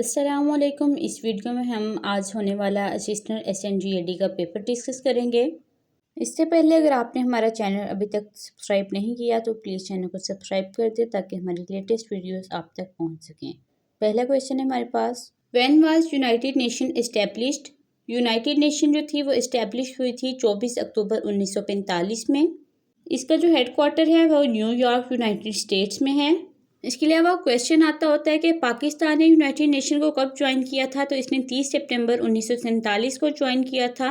अस्सलामुअलैकुम। इस वीडियो में हम आज होने वाला असिस्टेंट SNGAD का पेपर डिस्कस करेंगे। इससे पहले अगर आपने हमारा चैनल अभी तक सब्सक्राइब नहीं किया तो प्लीज़ चैनल को सब्सक्राइब कर दें ताकि हमारी लेटेस्ट वीडियोस आप तक पहुंच सकें। पहला क्वेश्चन है हमारे पास, when was United Nation established? United Nation जो थी वो इस्टेब्लिश हुई थी 24 अक्टूबर 1945 में। इसका जो हेडक्वार्टर है वो न्यूयॉर्क यूनाइटेड स्टेट्स में है। इसके अलावा क्वेश्चन आता होता है कि पाकिस्तान ने यूनाइटेड नेशन को कब ज्वाइन किया था, तो इसने 30 सितंबर 1947 को ज्वाइन किया था।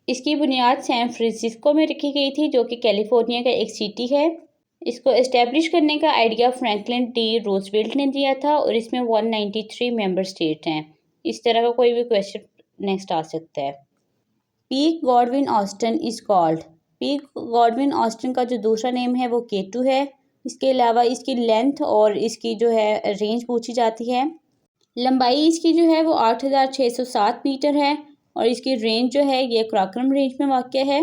इसकी बुनियाद सैन फ्रांसिस्को में रखी गई थी जो कि कैलिफोर्निया का एक सिटी है। इसको इस्टेब्लिश करने का आइडिया फ्रैंकलिन डी रूजवेल्ट ने दिया था और इसमें 193 मेंबर स्टेट हैं। इस तरह का कोई भी क्वेश्चन नेक्स्ट आ सकता है। Peak Godwin Austen is called? Peak Godwin Austen का जो दूसरा नेम है वो K2 है। इसके अलावा इसकी लेंथ और इसकी जो है रेंज पूछी जाती है। लंबाई इसकी जो है वो 8607 मीटर है और इसकी रेंज जो है ये कराकोरम रेंज में वाक़या है।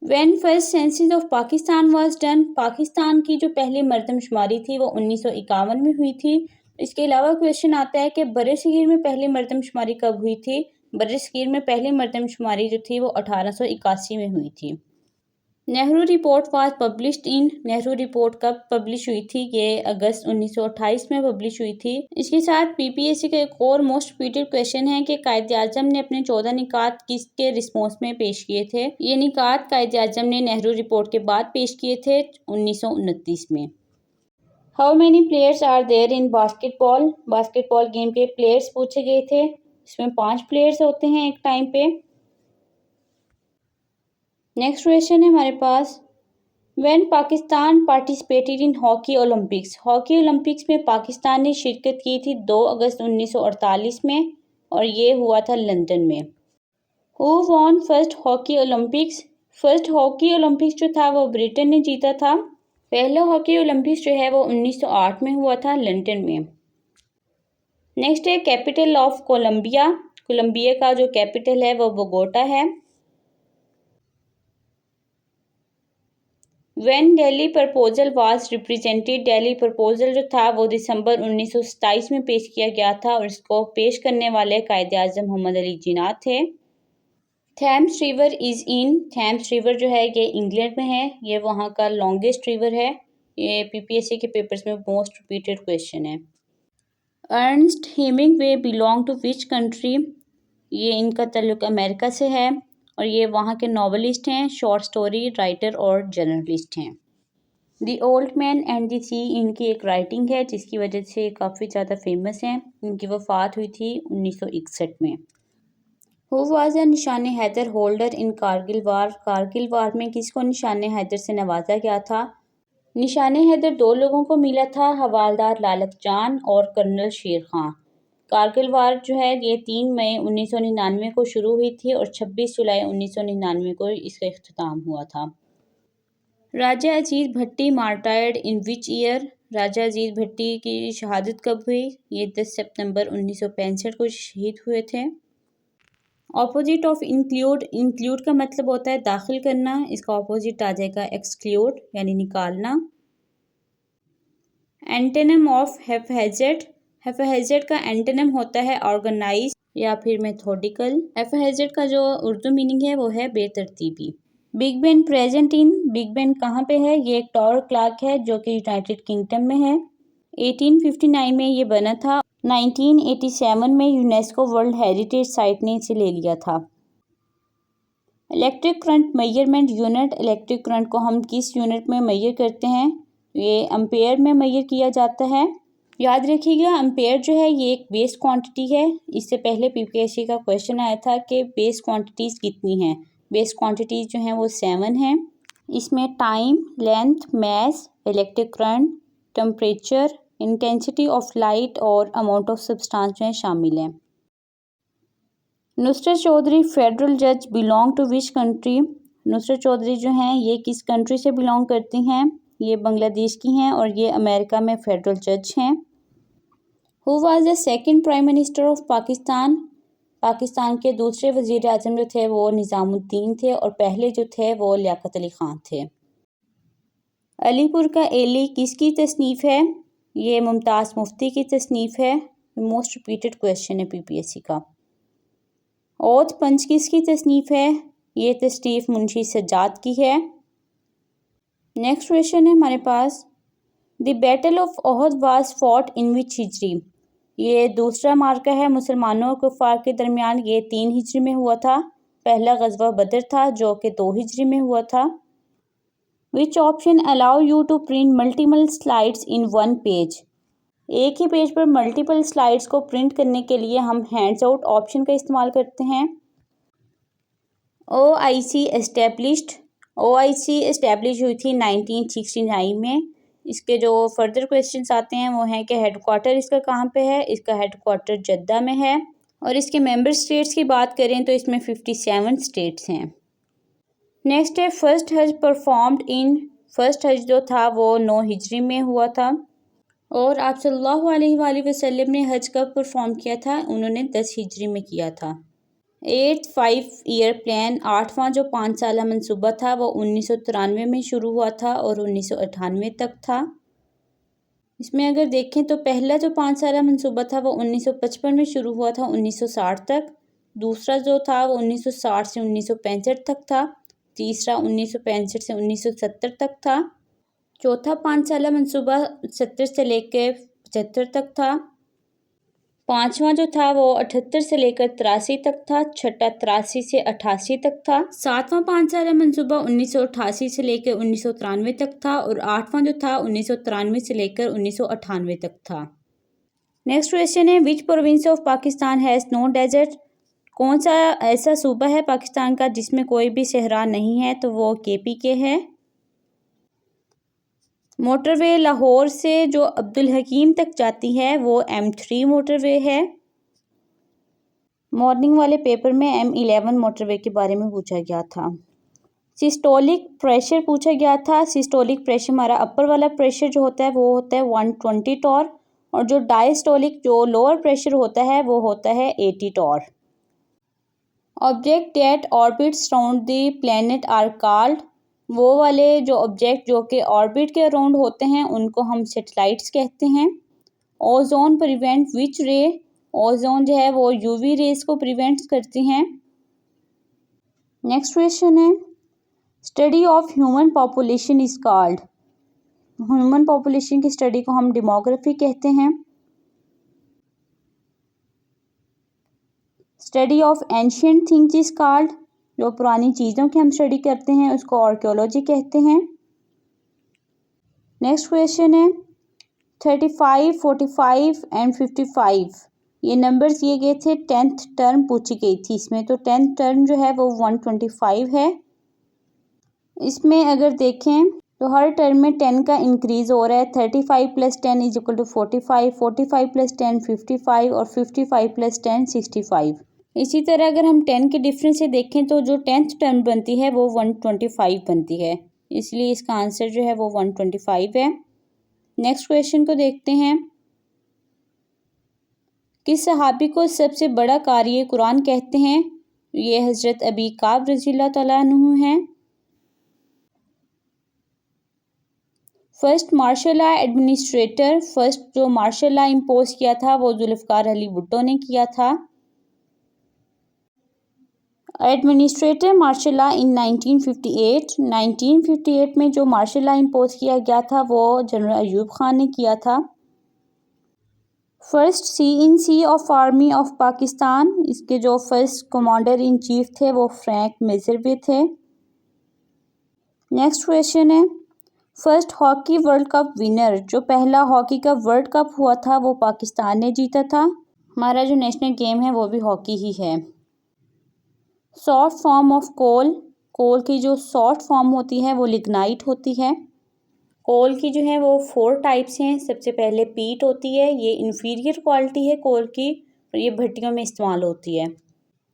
When first census of Pakistan was done? Pakistan की जो पहली मरदमशुमारी थी वो 1951 में हुई थी। इसके अलावा क्वेश्चन आता है कि बरसगीर में पहली मरदमशुमारी कब हुई थी? बरसगीर में पहली मरदमशुमारी जो थी वो 1881 में हुई थी। Nehru report was published in? Nehru report कब पब्लिश हुई थी? ये अगस्त 1928 में पब्लिश हुई थी। इसके साथ PPSC का एक और मोस्ट रिपीटेड क्वेश्चन है कि कायदे आजम ने अपने 14 निकात किसके रिस्पॉन्स में पेश किए थे? ये निकात कायदे आजम ने नेहरू रिपोर्ट के बाद पेश किए थे 1929 में। How many players are there in basketball? Basketball game के प्लेयर्स पूछे गए थे। इसमें 5 प्लेयर्स होते हैं एक टाइम पे। नेक्स्ट क्वेश्चन है हमारे पास, when Pakistan participated in hockey Olympics? Hockey Olympics में पाकिस्तान ने शिरकत की थी 2 अगस्त 1948 में और ये हुआ था लंदन में। Who won first hockey Olympics? First hockey Olympics जो था वो ब्रिटेन ने जीता था। पहला हॉकी ओलंपिक्स जो है वो 1908 में हुआ था लंदन में। नेक्स्ट है कैपिटल ऑफ कोलंबिया। कोलंबिया का जो कैपिटल है वो बोगोटा है। When Delhi proposal was represented? Delhi proposal जो था वो दिसंबर 1927 में पेश किया गया था और इसको पेश करने वाले कायदे आजम मोहम्मद अली जिन्ना थे। थैम्स रिवर इज इन? थैम्स रिवर जो है ये इंग्लैंड में है। ये वहाँ का लॉन्गेस्ट रिवर है। ये PPSC के पेपर्स में मोस्ट रिपीटेड क्वेश्चन है। Ernest Hemingway belong to which country? ये इनका ताल्लुक अमेरिका से है और ये वहाँ के नॉवलिस्ट हैं, शॉर्ट स्टोरी राइटर और जर्नलिस्ट हैं। The old man and the sea इनकी एक राइटिंग है जिसकी वजह से काफ़ी ज़्यादा फेमस हैं। इनकी वफ़ात हुई थी 1961 में। हु वाज अ निशान हैदर होल्डर इन कारगिल वार? कारगिल वार में किसको निशान हैदर से नवाजा गया था? निशान हैदर 2 लोगों को मिला था, हवालदार लालक जान और कर्नल शेर खां। कारगिल वार जो है ये 3 मई 1999 को शुरू हुई थी और 26 जुलाई 1999 को इसका इख्तिताम हुआ था। राजा अजीज भट्टी मार्टायर्ड इन विच ईयर? राजा अजीज भट्टी की शहादत कब हुई? ये 10 सितंबर 1965 को शहीद हुए थे। Opposite of include? इंक्लूड का मतलब होता है दाखिल करना, इसका ऑपोजिट आ जाएगा एक्सक्लूड यानी निकालना। Antonym of हैफेजेड? हैफेजेड का एंटोनिम होता है ऑर्गेनाइज या फिर मेथोडिकल। हैफेजेड का जो उर्दू मीनिंग है वो है बेतरतीबी। Big Ben present in? Big Ben कहाँ पे है? ये एक टावर क्लॉक है जो कि यूनाइटेड किंगडम में है। 1859 में ये बना था। 1987 में यूनेस्को वर्ल्ड हेरिटेज साइट ने इसे ले लिया था। Electric current measurement unit? Electric current को हम किस यूनिट में मेजर करते हैं? ये एम्पेयर में मेजर किया जाता है। याद रखिएगा एम्पेयर जो है ये एक बेस क्वांटिटी है। इससे पहले PPSC का क्वेश्चन आया था कि बेस क्वांटिटीज़ कितनी हैं। बेस क्वांटिटीज़ जो हैं वो 7 हैं। इसमें time, length, mass, electric current, temperature, intensity of light और अमाउंट ऑफ सब्सटेंस जो है शामिल हैं। नुसरत चौधरी फेडरल जज belong to which country? Nusrat Choudhry जो हैं ये किस कंट्री से बिलोंग करती हैं? ये बांग्लादेश की हैं और ये अमेरिका में फेडरल जज हैं। Who was the second prime minister of Pakistan? Pakistan के दूसरे वजीर आजम जो थे वो निज़ामुद्दीन थे और पहले जो थे वो लियाकत अली ख़ान थे। अलीपुर का एली किसकी तसनीफ़ है? ये मुमताज़ मुफ्ती की तसनीफ़ है। मोस्ट रिपीटेड क्वेश्चन है पीपीएससी का। ओथ पंच किसकी तसनीफ़ है? ये तसनीफ़ मुंशी सज्जाद की है। नेक्स्ट क्वेश्चन है हमारे पास, the battle of Uhud was fought in which Hijri? ये दूसरा मार्का है मुसलमानों और कुफार के दरमियान। ये 3 हिजरी में हुआ था। पहला गज़वा बदर था जो कि 2 हिजरी में हुआ था। Which option allow you to print multiple slides in one page? एक ही पेज पर मल्टीपल स्लाइड्स को प्रिंट करने के लिए हम हैंड्स आउट ऑप्शन का इस्तेमाल करते हैं। OIC एस्टेब्लिश हुई थी 1969 में। इसके जो फर्दर क्वेश्चंस आते हैं वो हैं कि हेडक्वार्टर इसका कहाँ पे है? इसका हेडक्वार्टर जद्दा में है। और इसके मेंबर स्टेट्स की बात करें तो इसमें 57 स्टेट्स हैं। नेक्स्ट है फर्स्ट हज परफॉर्म्ड इन। फर्स्ट हज जो था वो 9 हिजरी में हुआ था। और आप सल्लल्लाहु अलैहि वसल्लम ने हज कब परफॉर्म किया था? उन्होंने 10 हिजरी में किया था। 8th 5 ईयर प्लान 8वां जो 5 साला मंसूबा था वो 1993 में शुरू हुआ था और 1998 तक था। इसमें अगर देखें तो पहला जो 5 साला मंसूबा था वो 1955 में शुरू हुआ था 1960 तक। दूसरा जो था वो 1960 से 1965 तक था। तीसरा 1965 से 1970 तक था। चौथा 5 साला मंसूबा 70 से लेकर 75 तक था। पांचवा जो था वो 78 से लेकर 83 तक था। छठा 83 से 88 तक था। सातवां 5 साला मंसूबा 1988 से लेकर 1993 तक था। और आठवां जो था 1993 से लेकर 1998 तक था। नेक्स्ट क्वेश्चन है, which province of Pakistan has no desert? कौन सा ऐसा सूबा है पाकिस्तान का जिसमें कोई भी सहरा नहीं है? तो वो KPK है। मोटरवे लाहौर से जो अब्दुल हकीम तक जाती है वो M3 मोटरवे है। मॉर्निंग वाले पेपर में M11 मोटरवे के बारे में पूछा गया था। सिस्टोलिक प्रेशर पूछा गया था। सिस्टोलिक प्रेशर हमारा अपर वाला प्रेशर जो होता है वो होता है 120 टॉर और जो डायस्टोलिक जो लोअर प्रेशर होता है वो होता है 80 torr. Object that orbits around the planet are called. वो वाले जो ऑब्जेक्ट जो कि ऑर्बिट के अराउंड होते हैं उनको हम सैटेलाइट्स कहते हैं। ओजोन प्रिवेंट विच रे? ओजोन जो है वो UV रेज को प्रिवेंट करती हैं। नेक्स्ट क्वेश्चन है, study of human population is called. Human population की स्टडी को हम डेमोग्राफी कहते हैं। Study of ancient things is called. जो पुरानी चीज़ों की हम स्टडी करते हैं उसको आर्कियोलॉजी कहते हैं। नेक्स्ट क्वेश्चन है, 35, 45 एंड 55 ये नंबर्स दिए गए थे। 10th टर्म पूछी गई थी इसमें, तो 10th टर्म जो है वो 125 है। इसमें अगर देखें तो हर टर्म में 10 का इंक्रीज हो रहा है। 35 + 10 = 45, 45 + 10 55 और 55 + 10 65। इसी तरह अगर हम 10 के डिफरेंस से देखें तो जो 10th टर्म बनती है वो 125 बनती है, इसलिए इसका आंसर जो है वो 125 है। नेक्स्ट क्वेश्चन को देखते हैं, किस सहाबी को सबसे बड़ा कारी कुरान कहते हैं? ये हज़रत अबी काब रज़ियल्लाहु तआला अन्हु हैं। First martial law administrator, first जो मार्शल लॉ इम्पोज किया था वो जुल्फ़िकार अली भुट्टो ने किया था। एडमिनिस्ट्रेटर मार्शल लॉ इन 1958 में जो मार्शल लॉ इम्पोज किया गया था वो जनरल अयूब खान ने किया था। First CNC of army of Pakistan, इसके जो फर्स्ट कमांडर इन चीफ थे वो फ्रैंक मेजरवे थे। नेक्स्ट क्वेश्चन है, first hockey world cup winner, जो पहला हॉकी का वर्ल्ड कप हुआ था वो पाकिस्तान ने जीता था। हमारा जो नेशनल गेम है वो भी हॉकी ही है। शॉर्ट फॉर्म ऑफ कोल, कोल की जो शॉर्ट फॉर्म होती है वो लिग्नाइट होती है। कोल की जो है वो 4 टाइप्स हैं। सबसे पहले पीट होती है, ये इन्फीरियर क्वालिटी है कोल की और ये भट्टियों में इस्तेमाल होती है।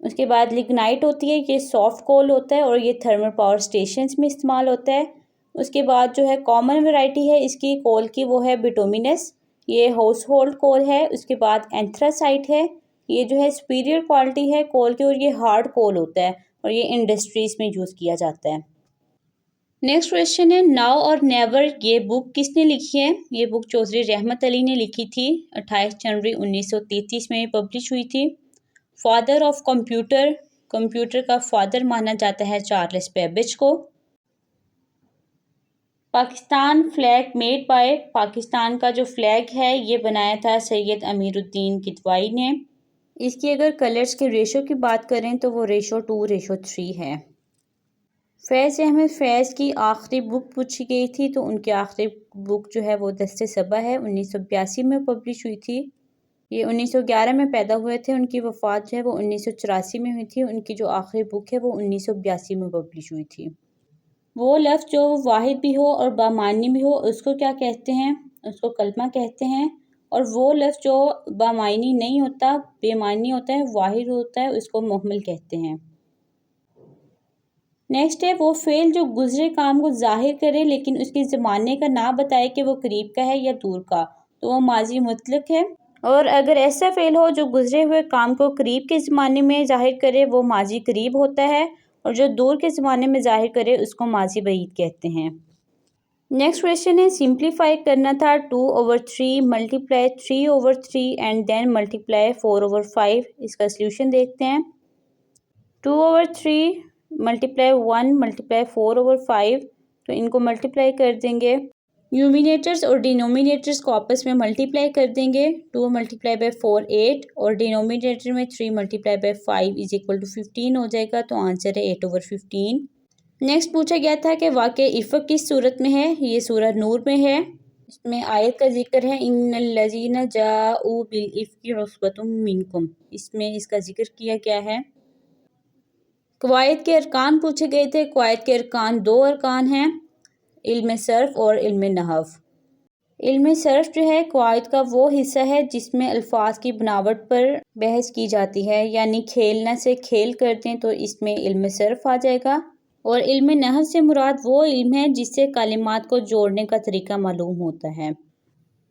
उसके बाद लिग्नाइट होती है, ये सॉफ्ट कोल होता है और ये थर्मल पावर स्टेशंस में इस्तेमाल होता है। उसके बाद जो है कॉमन वैरायटी है इसकी कोल की वो है बिटुमिनस, ये हाउस होल्ड कोल है। उसके बाद एंथ्रासाइट है, ये जो है सुपीरियर क्वालिटी है कोल की और ये हार्ड कोल होता है और ये इंडस्ट्रीज़ में यूज़ किया जाता है। नेक्स्ट क्वेश्चन है नाउ और नेवर, ये बुक किसने लिखी है? ये बुक चौधरी रहमत अली ने लिखी थी। 28 जनवरी 1933 में पब्लिश हुई थी। फादर ऑफ कंप्यूटर, कंप्यूटर का फादर माना जाता है चार्ल्स बेबेज को। Pakistan flag made by, Pakistan का जो फ्लैग है ये बनाया था सैयद अमीरुद्दीन किदवाई ने। इसकी अगर कलर्स के रेशो की बात करें तो वो रेशो 2:3 है। फैज़ अहमद फैज़ की आखिरी बुक पूछी गई थी तो उनकी आखिरी बुक जो है वो दस्ते सबा है, 1982 में पब्लिश हुई थी। ये 1911 में पैदा हुए थे। उनकी वफ़ात जो है वो 1984 में हुई थी। उनकी जो आखिरी बुक है वो 1982 में पब्लिश हुई थी। वो लफ्ज़ जो वाहिद भी हो और बामानी भी हो उसको क्या कहते हैं? उसको कलमा कहते हैं। और वो लफ्ज़ जो बामानी नहीं होता, बेमानी होता है, वाहिद होता है, उसको मुहम्मल कहते हैं। नेक्स्ट है वो फ़ेल जो गुज़रे काम को ज़ाहिर करे लेकिन उसके ज़माने का ना बताए कि वो करीब का है या दूर का, तो वो माजी मुतलक है। और अगर ऐसा फ़ेल हो जो गुज़रे हुए काम को करीब के ज़माने में ज़ाहिर करे वो माजी करीब होता है। और जो दूर के ज़माने में ज़ाहिर करे उसको माजी बईद कहते हैं। नेक्स्ट क्वेश्चन है सिंप्लीफाई करना था 2/3 मल्टीप्लाई 3/3 एंड देन मल्टीप्लाई 4/5। इसका सल्यूशन देखते हैं। 2/3 मल्टीप्लाई 1 मल्टीप्लाई 4/5, तो इनको मल्टीप्लाई कर देंगे। न्यूमिनेटर्स और डिनोमिनेटर्स को आपस में मल्टीप्लाई कर देंगे। 2 मल्टीप्लाई बाई 4 8 और डिनोमिनेटर में 3 multiply by 5 is equal to 15 हो जाएगा, तो आंसर है 8/15। नेक्स्ट पूछा गया था कि वाक़या इफ़क किस सूरत में है? ये सूरह नूर में है। इसमें आयत का जिक्र है इन्नल्लज़ीना जाऊ बिल इफ़्की उस्बतुम मिनकुम, इसमें इसका जिक्र किया गया है। कवायद के अरकान पूछे गए थे। कवायद के अरकान 2 अरकान हैं, इल्म सर्फ़ और इल्म नहव। इल्म सर्फ़ जो है कवायद का वो हिस्सा है जिसमें अल्फाज की बनावट पर बहस की जाती है, यानी खेलना से खेल कर दें तो इसमें इल्म सर्फ़ आ जाएगा। और इल्म नहव से मुराद वो इल्म है जिससे कालिमात को जोड़ने का तरीका मालूम होता है।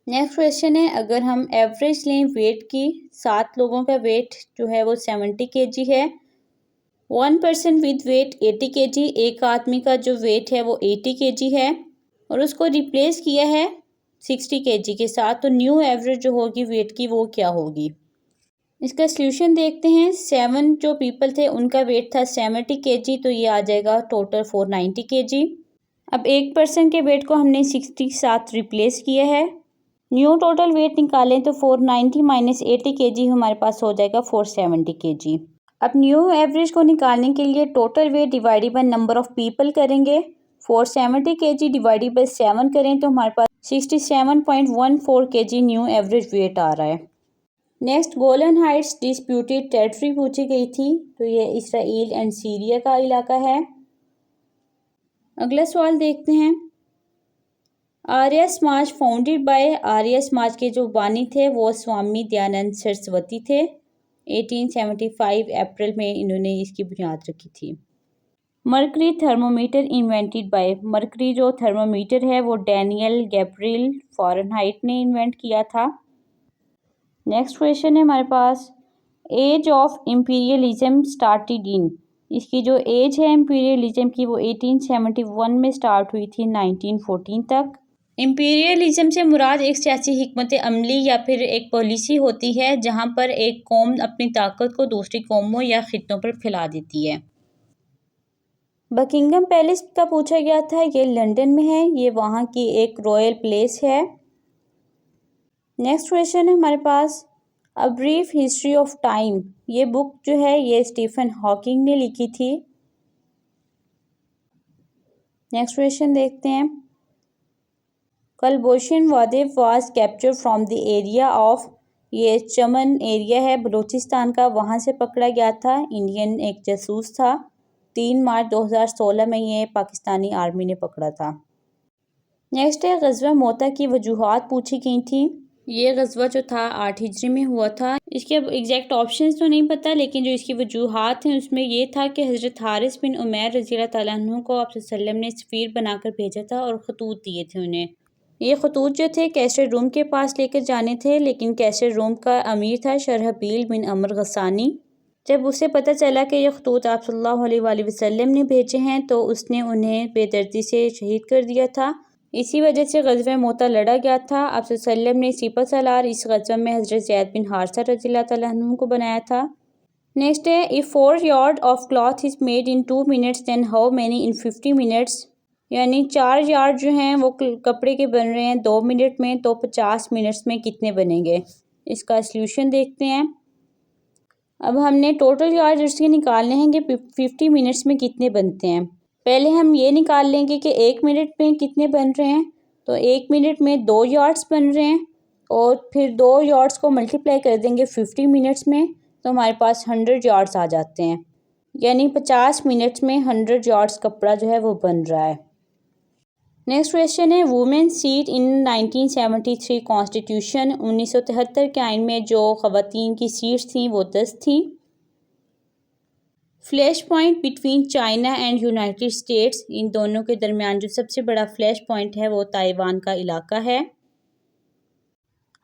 नेक्स्ट क्वेश्चन है अगर हम एवरेज लें वेट की, 7 लोगों का वेट जो है वो 70 kg है। 1 पर्सन विद वेट 80 kg, एक आदमी का जो वेट है वो 80 kg है और उसको रिप्लेस किया है 60 kg के साथ, तो न्यू एवरेज जो होगी वेट की वो क्या होगी? इसका सल्यूशन देखते हैं। 7 जो पीपल थे उनका वेट था 70 kg, तो ये आ जाएगा टोटल 490 kg। अब एक पर्सन के वेट को हमने 60 के साथ रिप्लेस किया है। न्यू टोटल वेट निकालें तो 490 माइनस 80 kg हमारे पास हो जाएगा 470 kg। अब न्यू एवरेज को निकालने के लिए total weight divided by number of people करेंगे। 470 kg डिवाइडेड बाय 7 करें तो हमारे पास 67.14 kg न्यू एवरेज वेट आ रहा है। Next Golan Heights disputed territory पूछी गई थी, तो ये इसराइल एंड सीरिया का इलाका है। अगला सवाल देखते हैं। आर्य समाज फाउंडेड बाय, आर्य समाज के जो बानी थे वो स्वामी दयानंद सरस्वती थे। 1875 अप्रैल में इन्होंने इसकी बुनियाद रखी थी। Mercury thermometer invented by, mercury जो थर्मोमीटर है वो डैनियल गैब्रियल फ़ारेनहाइट ने इन्वेंट किया था। नेक्स्ट क्वेश्चन है हमारे पास age of imperialism started in, इसकी जो एज है इम्पीरियलिज्म की वो 1871 में स्टार्ट हुई थी 1914 तक। इम्पीरियलिज्म से मुराद एक सियासी हिकमत अमली या फिर एक पॉलिसी होती है जहाँ पर एक कौम अपनी ताकत को दूसरी कौमों या खित्तों पर फैला देती है। बकिंगम पैलेस का पूछा गया था, ये लंदन में है, ये वहाँ की एक रॉयल प्लेस है। नेक्स्ट क्वेश्चन है हमारे पास a brief history of time, ये बुक जो है ये स्टीफन हॉकिंग ने लिखी थी। नेक्स्ट क्वेश्चन देखते हैं। कलबोशन वादे was capture from the area of, ये चमन एरिया है बलूचिस्तान का, वहाँ से पकड़ा गया था। इंडियन एक जासूस था। 3 मार्च 2016 में ये पाकिस्तानी आर्मी ने पकड़ा था। नेक्स्ट है ग़ज़वा मोता की वजूहात पूछी गई थी। ये ग़ज़वा जो था 8 हिजरी में हुआ था। इसके अब एग्जैक्ट ऑप्शंस तो नहीं पता, लेकिन जो इसकी वजूहात हैं उसमें ये था कि हज़रत हारिस बिन उमैर रज़ी अल्लाह तआला अन्हु को आप वसल्लम ने सफ़ीर बनाकर भेजा था और ख़तूत दिए थे उन्हें। ये ख़तूत जो थे कैसर रूम के पास लेकर जाने थे, लेकिन कैसर रूम का अमीर था शरहबील बिन अमर गसानी। जब उसे पता चला कि ये खतूत आप सल्लल्लाहु अलैहि वसल्लम ने भेजे हैं तो उसने उन्हें बेदर्दी से शहीद कर दिया था। इसी वजह से ग़ज़वा मोता लड़ा गया था। आप सल्लल्लाहु अलैहि वसल्लम ने सिपह सलार इस ग़ज़वा में हज़रत ज़ैद बिन हारिसा रज़ियल्लाहु तआला अन्हु को बनाया था। नेक्स्ट है, if 4 yard of cloth is made in 2 minutes then how many in 50 minutes. यानी 4 यार्ड जो हैं वो कपड़े के बन रहे हैं 2 मिनट में, तो 50 मिनट्स में कितने बनेंगे। इसका सल्यूशन देखते हैं। अब हमने टोटल यार्ड इसके निकालने हैं कि 50 मिनट्स में कितने बनते हैं। पहले हम ये निकाल लेंगे कि 1 मिनट में कितने बन रहे हैं। तो 1 मिनट में 2 यार्ड्स बन रहे हैं और फिर 2 यार्ड्स को मल्टीप्लाई कर देंगे 50 मिनट्स में, तो हमारे पास 100 यार्ड्स आ जाते हैं। यानी 50 मिनट्स में 100 यार्ड्स कपड़ा जो है वो बन रहा है। नेक्स्ट क्वेश्चन है, वुमेन सीट इन 1973 कॉन्स्टिट्यूशन। 1973 के आइन में जो ख़वातीन की सीट्स थी वो 10 थी। Flash point between China and United States. इन दोनों के दरमियान जो सबसे बड़ा फ्लैश पॉइंट है वो ताइवान का इलाका है।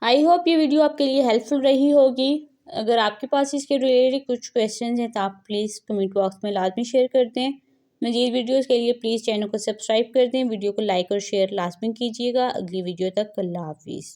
आई होप ये वीडियो आपके लिए हेल्पफुल रही होगी। अगर आपके पास इसके रिलेटेड कुछ क्वेश्चन हैं तो आप प्लीज़ कमेंट बॉक्स में लाजमी शेयर कर दें। मज़ीद वीडियोज़ के लिए प्लीज़ चैनल को सब्सक्राइब कर दें। वीडियो को लाइक और शेयर लाजमी कीजिएगा। अगली वीडियो तक अल्लाह हाफिज़।